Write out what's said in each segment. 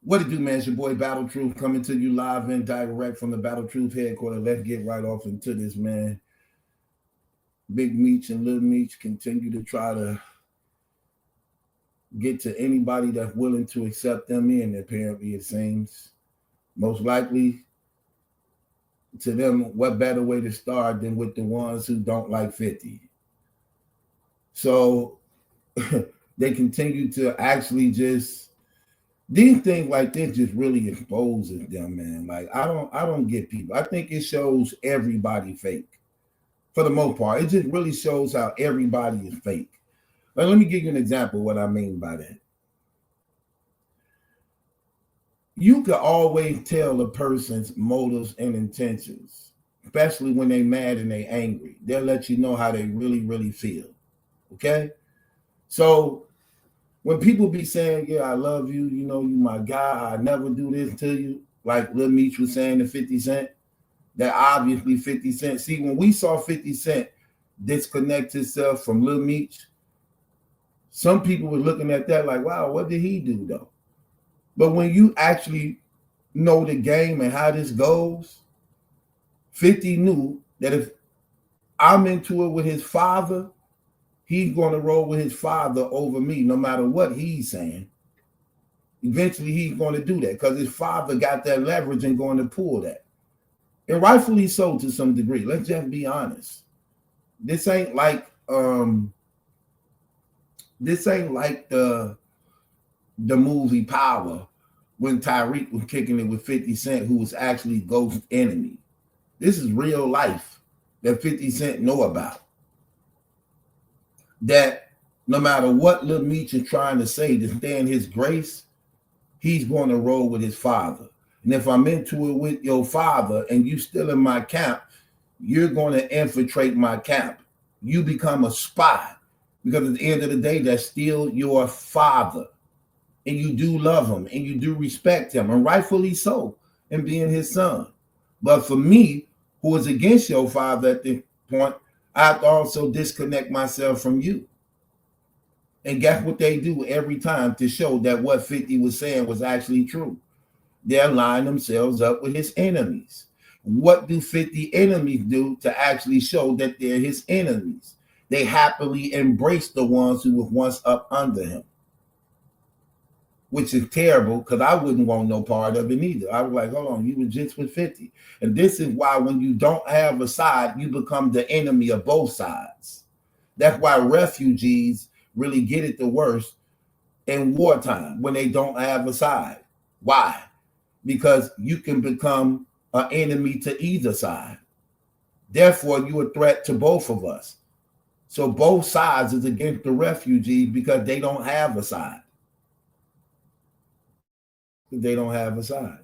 What it do, man? It's your boy Battle Truth coming to you live and direct from the Battle Truth headquarters. Let's get right off into this, man. Big Meech and Little Meech continue to try to get to anybody that's willing to accept them in. Apparently, it seems most likely to them, what better way to start than with the ones who don't like 50? So they continue to actually just these things like this just really exposes them, man. Like I don't get people. I think it shows everybody fake. For the most part, it just really shows how everybody is fake. Like, let me give you an example of what I mean by that. You can always tell a person's motives and intentions, especially when they're mad and they're angry. They'll let you know how they really, really feel. Okay? So when people be saying, yeah, I love you, you know, you my guy, I never do this to you, like Lil Meech was saying to 50 Cent, that obviously 50 Cent, see, when we saw 50 Cent disconnect himself from Lil Meech, some people were looking at that like, wow, what did he do though? But when you actually know the game and how this goes, 50 knew that if I'm into it with his father, he's going to roll with his father over me, no matter what he's saying. Eventually, he's going to do that because his father got that leverage and going to pull that. And rightfully so to some degree. Let's just be honest. This ain't like the movie Power when Tyreek was kicking it with 50 Cent, who was actually Ghost's enemy. This is real life that 50 Cent know about. That no matter what Lil Meech is trying to say to stay in his grace, he's going to roll with his father. And if I'm into it with your father and you still in my camp, you're going to infiltrate my camp. You become a spy because at the end of the day, that's still your father. And you do love him and you do respect him, and rightfully so, in being his son. But for me, who is against your father at this point, I have to also disconnect myself from you. And guess what they do every time to show that what 50 was saying was actually true? They're lining themselves up with his enemies. What do 50 enemies do to actually show that they're his enemies? They happily embrace the ones who were once up under him, which is terrible because I wouldn't want no part of it either. I was like, hold on, you were just with 50. And this is why when you don't have a side, you become the enemy of both sides. That's why refugees really get it the worst in wartime when they don't have a side. Why? Because you can become an enemy to either side. Therefore, you're a threat to both of us. So both sides is against the refugees because they don't have a side. They don't have a side.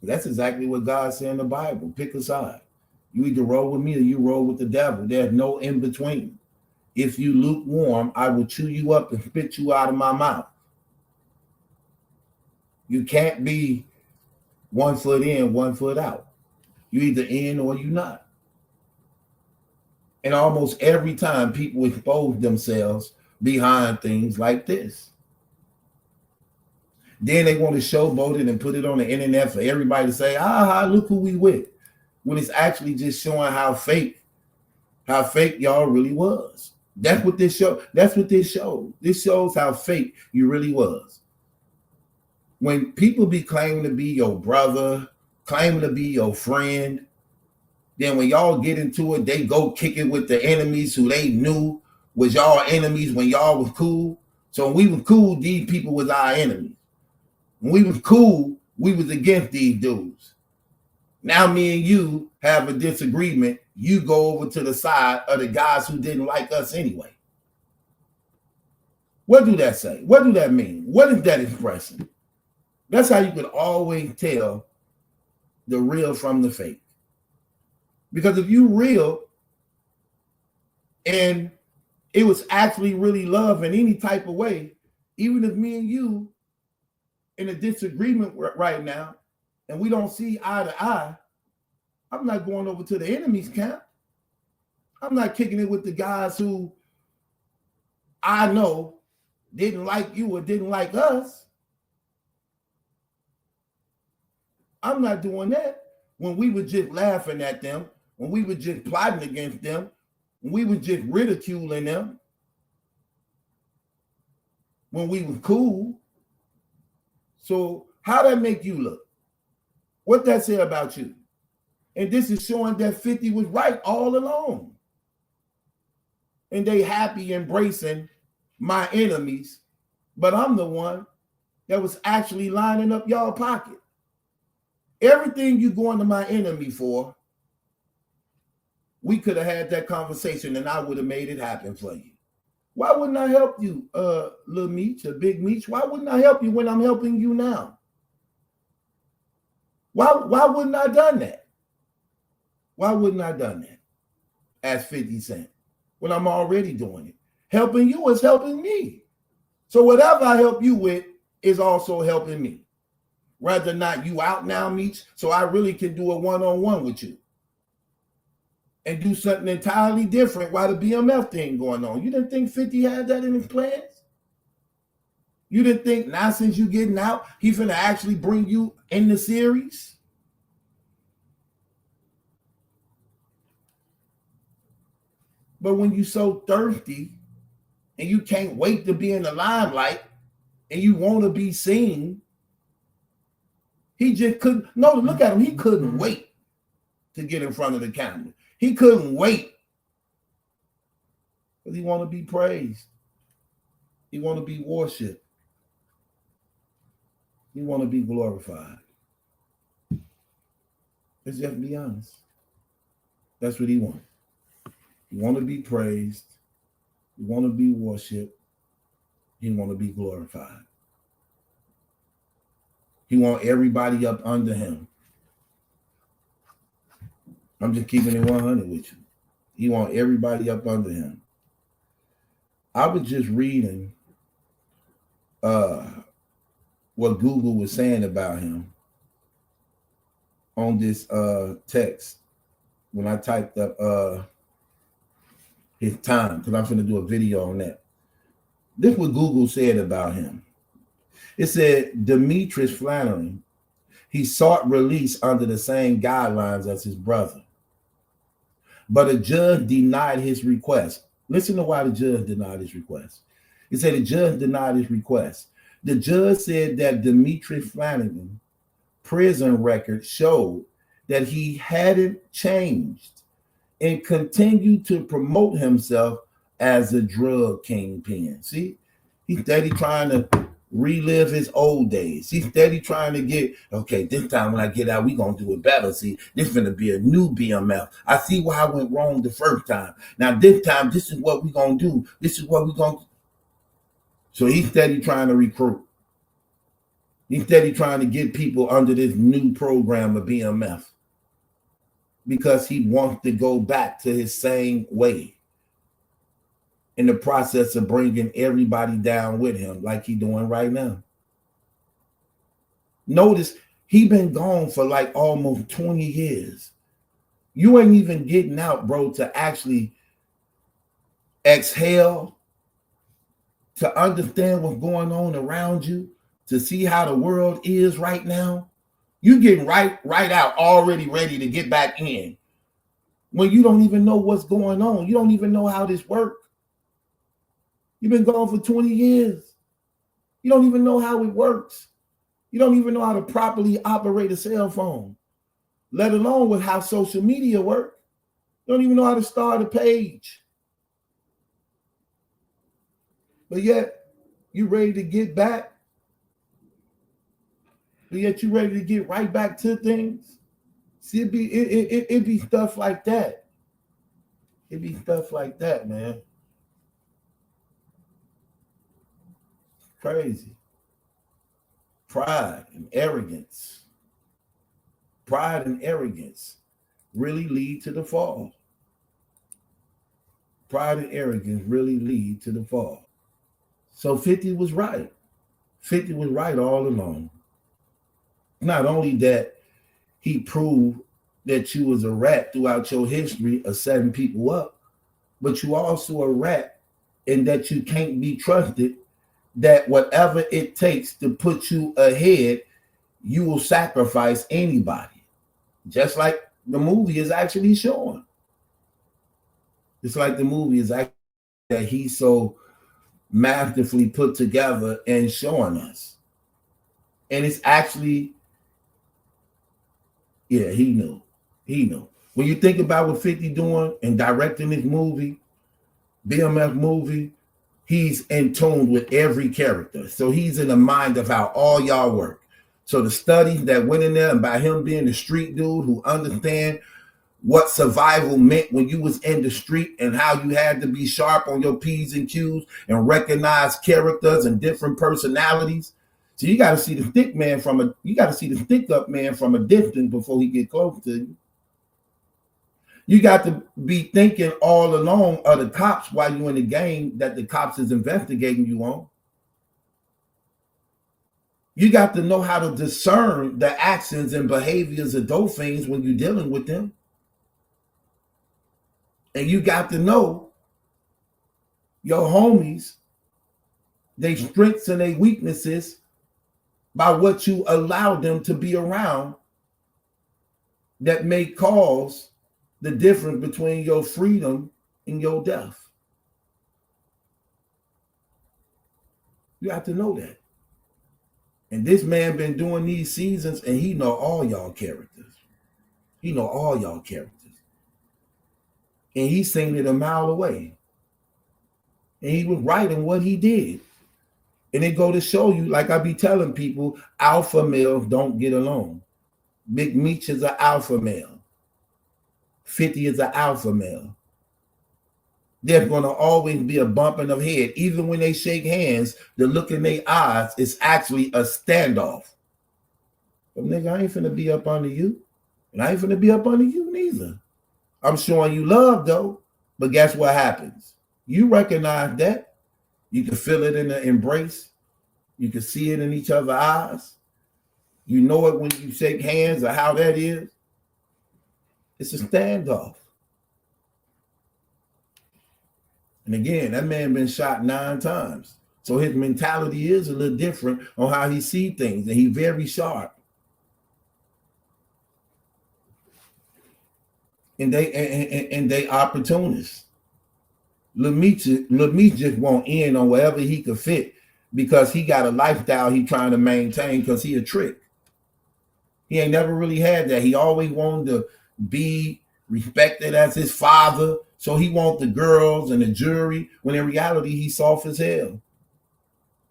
That's exactly what God said in the Bible. Pick a side. You either roll with me or you roll with the devil. There's no in between. If you lukewarm, I will chew you up and spit you out of my mouth. You can't be 1 foot in, 1 foot out. You either in or you not. And almost every time people expose themselves behind things like this. Then they want to showboat it and put it on the internet for everybody to say, look who we with. When it's actually just showing how fake y'all really was. That's what this show. That's what this shows. This shows how fake you really was. When people be claiming to be your brother, claiming to be your friend, then when y'all get into it, they go kick it with the enemies who they knew was y'all enemies when y'all was cool. So when we was cool, these people was our enemies. When we was cool, we was against these dudes. Now me and you have a disagreement. You go over to the side of the guys who didn't like us anyway. What do that say? What do that mean? What is that expressing? That's how you can always tell the real from the fake. Because if you real and it was actually really love in any type of way, even if me and you in a disagreement right now and we don't see eye to eye, I'm not going over to the enemy's camp. I'm not kicking it with the guys who I know didn't like you or didn't like us. I'm not doing that. When we were just laughing at them, when we were just plotting against them, when we were just ridiculing them, when we were cool. So how that make you look? What that say about you? And this is showing that 50 was right all along. And they happy embracing my enemies, but I'm the one that was actually lining up y'all pocket. Everything you going to my enemy for, we could have had that conversation and I would have made it happen for you. Why wouldn't I help you, little Meech, or big Meech? Why wouldn't I help you when I'm helping you now? Why wouldn't I done that? Why wouldn't I done that as 50 Cent when I'm already doing it? Helping you is helping me. So whatever I help you with is also helping me. Rather not you out now, Meech, so I really can do a one-on-one with you and do something entirely different while the BMF thing going on. You didn't think 50 had that in his plans? You didn't think now since you getting out, he finna actually bring you in the series? But when you so thirsty and you can't wait to be in the limelight and you want to be seen, he just couldn't. No, look at him. He couldn't wait to get in front of the camera. He couldn't wait because he want to be praised. He want to be worshipped. He want to be glorified. Let's just be honest. That's what he wants. He want to be praised. He want to be worshipped. He want to be glorified. He want everybody up under him. I'm just keeping it 100 with you. He want everybody up under him. I was just reading what Google was saying about him on this text when I typed up his time, because I'm going to do a video on that. This is what Google said about him. It said, Demetrius Flannery, he sought release under the same guidelines as his brother, but a judge denied his request. Listen to why the judge denied his request. It said the judge denied his request. The judge said that Demetrius Flannery prison record showed that he hadn't changed and continued to promote himself as a drug kingpin. See, he's steady trying to relive his old days. He's steady trying to get, okay, this time when I get out, we gonna do it better. See, this is gonna be a new BMF. I see why I went wrong the first time. Now this time, this is what we gonna do. This is what we gonna do. So he's steady trying to recruit. He's steady trying to get people under this new program of BMF because he wants to go back to his same way in the process of bringing everybody down with him like he's doing right now. Notice he been gone for like almost 20 years. You ain't even getting out, bro, to actually exhale, to understand what's going on around you, to see how the world is right now. You getting right out, already ready to get back in when you don't even know what's going on. You don't even know how this works. You've been gone for 20 years. You don't even know how it works. You don't even know how to properly operate a cell phone, let alone with how social media works. You don't even know how to start a page. But yet, you ready to get back? But yet you ready to get right back to things? See, it be stuff like that. It be stuff like that, man. Crazy. Pride and arrogance. Pride and arrogance really lead to the fall. Pride and arrogance really lead to the fall. So 50 was right. 50 was right all along. Not only that, he proved that you was a rat throughout your history of setting people up, but you also a rat in that you can't be trusted that whatever it takes to put you ahead, you will sacrifice anybody. Just like the movie is actually showing. It's like the movie is actually that he's so masterfully put together and showing us. And it's actually, yeah, he knew. He knew. When you think about what 50 doing and directing this movie, BMF movie, he's in tune with every character. So he's in the mind of how all y'all work. So the studies that went in there, and by him being the street dude who understand what survival meant when you was in the street and how you had to be sharp on your P's and Q's and recognize characters and different personalities. So you got to see the thick man you got to see the thick up man from a distance before he get close to you. You got to be thinking all along of the cops while you're in the game that the cops is investigating you on. You got to know how to discern the actions and behaviors of those things when you're dealing with them. And you got to know your homies, their strengths and their weaknesses by what you allow them to be around that may cause the difference between your freedom and your death. You have to know that. And this man been doing these seasons and he know all y'all characters. He know all y'all characters. And he seen it a mile away. And he was right in what he did. And it go to show you, like I be telling people, alpha males don't get along. Big Meech is an alpha male. 50 is an alpha male. There's going to always be a bumping of head. Even when they shake hands, the look in their eyes is actually a standoff. But nigga, I ain't finna be up under you. And I ain't finna be up under you neither. I'm showing you love though. But guess what happens? You recognize that. You can feel it in the embrace. You can see it in each other's eyes. You know it when you shake hands or how that is. It's a standoff. And again, that man been shot 9 times. So his mentality is a little different on how he see things. And he's very sharp. And they opportunists. Meech just won't end on wherever he could fit because he got a lifestyle he trying to maintain because he a trick. He ain't never really had that. He always wanted to be respected as his father. So he want the girls and the jury when in reality he's soft as hell.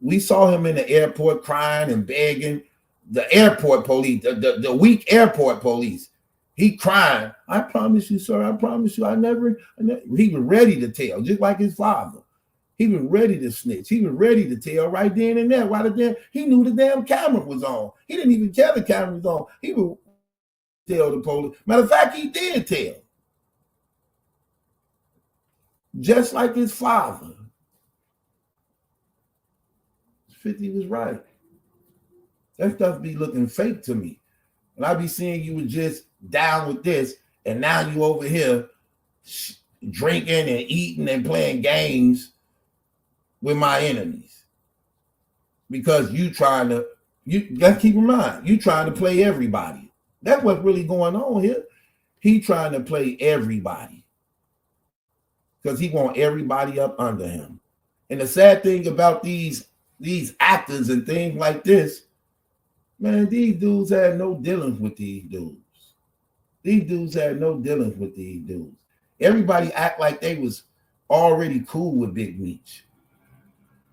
We saw him in the airport crying and begging. The airport police, the weak airport police. He crying. I promise you, sir. I promise you. I never. He was ready to tell, just like his father. He was ready to snitch. He was ready to tell right then and there. Why he knew the damn camera was on. He didn't even care the camera was on. He would tell the police. Matter of fact, he did tell. Just like his father. 50 was right. That stuff be looking fake to me. And I be seeing you were just down with this, and now you over here drinking and eating and playing games with my enemies. Because let's keep in mind, you trying to play everybody. That's what's really going on here. He trying to play everybody. Because he want everybody up under him. And the sad thing about these actors and things like this, man, these dudes had no dealings with these dudes. These dudes had no dealings with these dudes. Everybody act like they was already cool with Big Meech.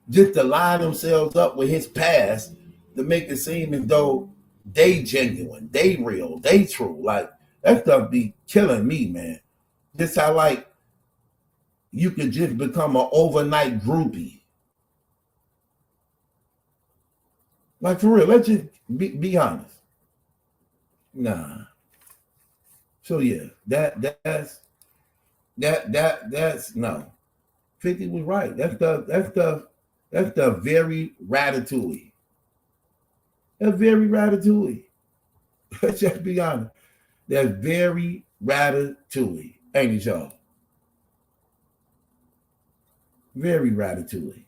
Just to line themselves up with his past to make it seem as though they genuine, they real, they true. Like, that stuff be killing me, man. Just how, like, you could just become an overnight groupie. Like, for real, let's just be honest. Nah. So yeah, that's no. 50 was right. That's the very ratatouille. That's very ratatouille. Let's just be honest. That's very ratatouille, ain't it, y'all? Very ratatouille.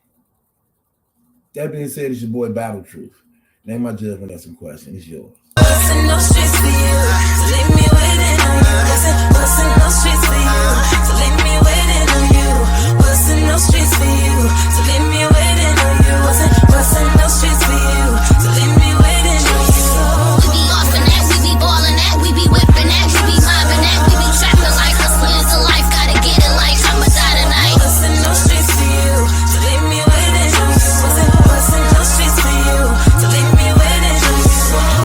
That being said, it's your boy Battle Truth. Name my judgment. That's some question. It's yours. No streets for you. Leave me waiting on you.